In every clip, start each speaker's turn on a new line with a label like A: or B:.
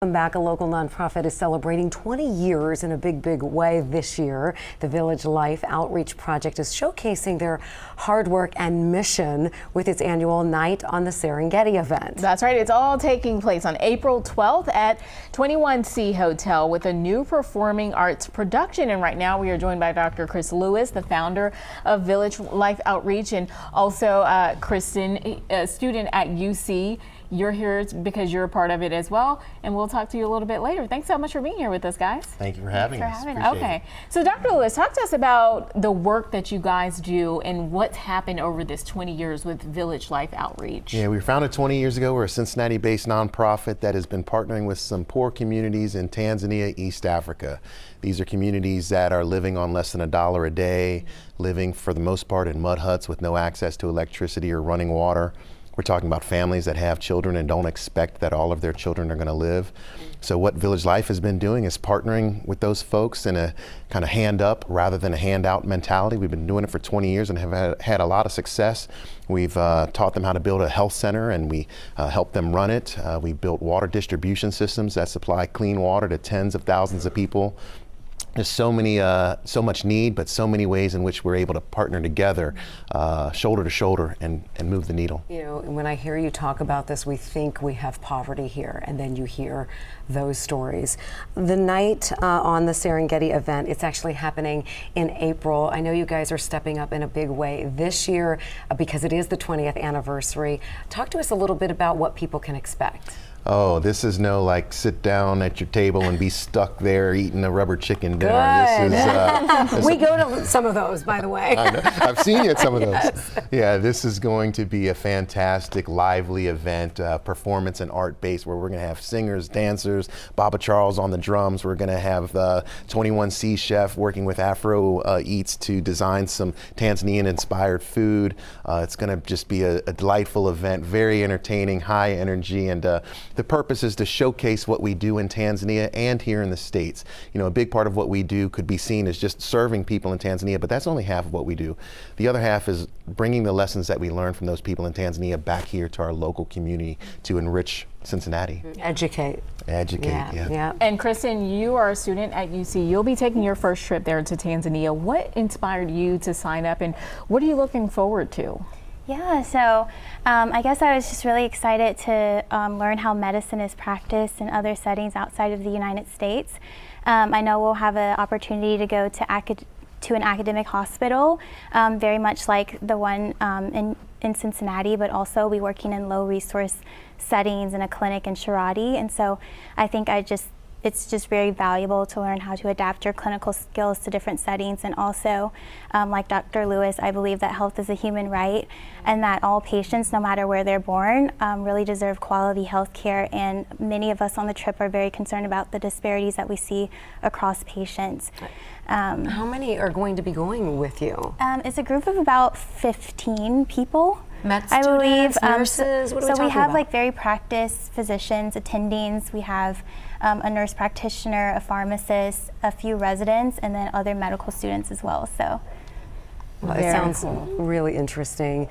A: Welcome back. A local nonprofit is celebrating 20 years in a big way this year. The Village Life Outreach Project is showcasing their hard work and mission with its annual Night on the Serengeti event.
B: That's right. It's all taking place on April 12th at 21C Hotel with a new performing arts production. And right now we are joined by Dr. Chris Lewis, the founder of Village Life Outreach, and also Kristen, a student at UC. You're here because you're a part of it as well, and we'll talk to you a little bit later. Thanks so much for being here with us, guys.
C: Thank you for having us.
B: Okay, so Dr. Lewis, talk to us about the work that you guys do and what's happened over this 20 years with Village Life Outreach.
C: Yeah, we were founded 20 years ago. We're a Cincinnati-based nonprofit that has been partnering with some poor communities in Tanzania, East Africa. These are communities that are living on less than $1 a day, living for the most part in mud huts with no access to electricity or running water. We're talking about families that have children and don't expect that all of their children are going to live. So what Village Life has been doing is partnering with those folks in a kind of hand up rather than a handout mentality. We've been doing it for 20 years and have had a lot of success. We've taught them how to build a health center, and we help them run it. We built water distribution systems that supply clean water to tens of thousands of people. There's so much need, but so many ways in which we're able to partner together, shoulder to shoulder, and move the needle.
A: You know, when I hear you talk about this, we think we have poverty here, and then you hear those stories. The Night on the Serengeti event, it's actually happening in April. I know you guys are stepping up in a big way this year because it is the 20th anniversary. Talk to us a little bit about what people can expect.
C: Oh, this is no like sit down at your table and be stuck there eating a rubber chicken dinner.
A: Good.
C: This is,
A: we go to some of those, by the way.
C: I know. I've seen you at some of those.
A: Yes.
C: Yeah, this is going to be a fantastic, lively event, performance and art based, where we're going to have singers, dancers, Baba Charles on the drums. We're going to have 21C chef working with Afro Eats to design some Tanzanian inspired food. It's going to just be a delightful event, very entertaining, high energy, and the purpose is to showcase what we do in Tanzania and here in the States. You know, a big part of what we do could be seen as just serving people in Tanzania, but that's only half of what we do. The other half is bringing the lessons that we learned from those people in Tanzania back here to our local community to enrich Cincinnati.
A: Educate.
C: Yeah.
B: And Kristen, you are a student at UC. You'll be taking your first trip there to Tanzania. What inspired you to sign up, and what are you looking forward to?
D: Yeah, so I guess I was just really excited to learn how medicine is practiced in other settings outside of the United States. I know we'll have an opportunity to go to an academic hospital, very much like the one in Cincinnati, but also be working in low resource settings in a clinic in Sharadi. And so I think it's just very valuable to learn how to adapt your clinical skills to different settings. And also, like Dr. Lewis, I believe that health is a human right, and that all patients, no matter where they're born, really deserve quality health care. And many of us on the trip are very concerned about the disparities that we see across patients.
A: How many are going to be going with you?
D: It's a group of about 15 people.
A: Med
D: I believe.
A: students, nurses, what are we
D: so we have
A: about?
D: like very practiced physicians, attendings. We have a nurse practitioner, a pharmacist, a few residents, and then other medical students as well. So.
A: Well, it sounds really interesting.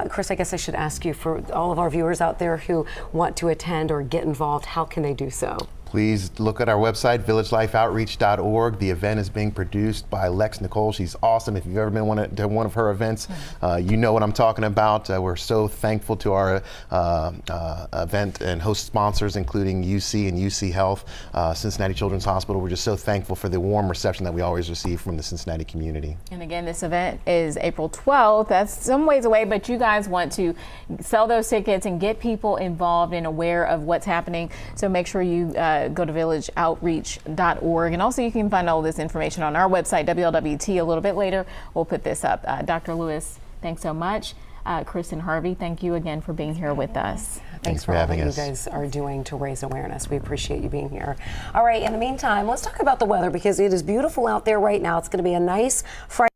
A: Chris, I guess I should ask you, for all of our viewers out there who want to attend or get involved, how can they do so?
C: Please look at our website, villagelifeoutreach.org. The event is being produced by Lex Nicole. She's awesome. If you've ever been to one of her events, you know what I'm talking about. We're so thankful to our event and host sponsors, including UC and UC Health, Cincinnati Children's Hospital. We're just so thankful for the warm reception that we always receive from the Cincinnati community.
B: And again, this event is April 12th. That's some ways away, but you guys want to sell those tickets and get people involved and aware of what's happening. So make sure you go to villageoutreach.org. And also you can find all this information on our website, WLWT. A little bit later, we'll put this up. Dr. Lewis, thanks so much. Kristen Harvey, thank you again for being here with us.
A: Thanks for having us. You guys are doing to raise awareness. We appreciate you being here. All right, in the meantime, let's talk about the weather, because it is beautiful out there right now. It's going to be a nice Friday.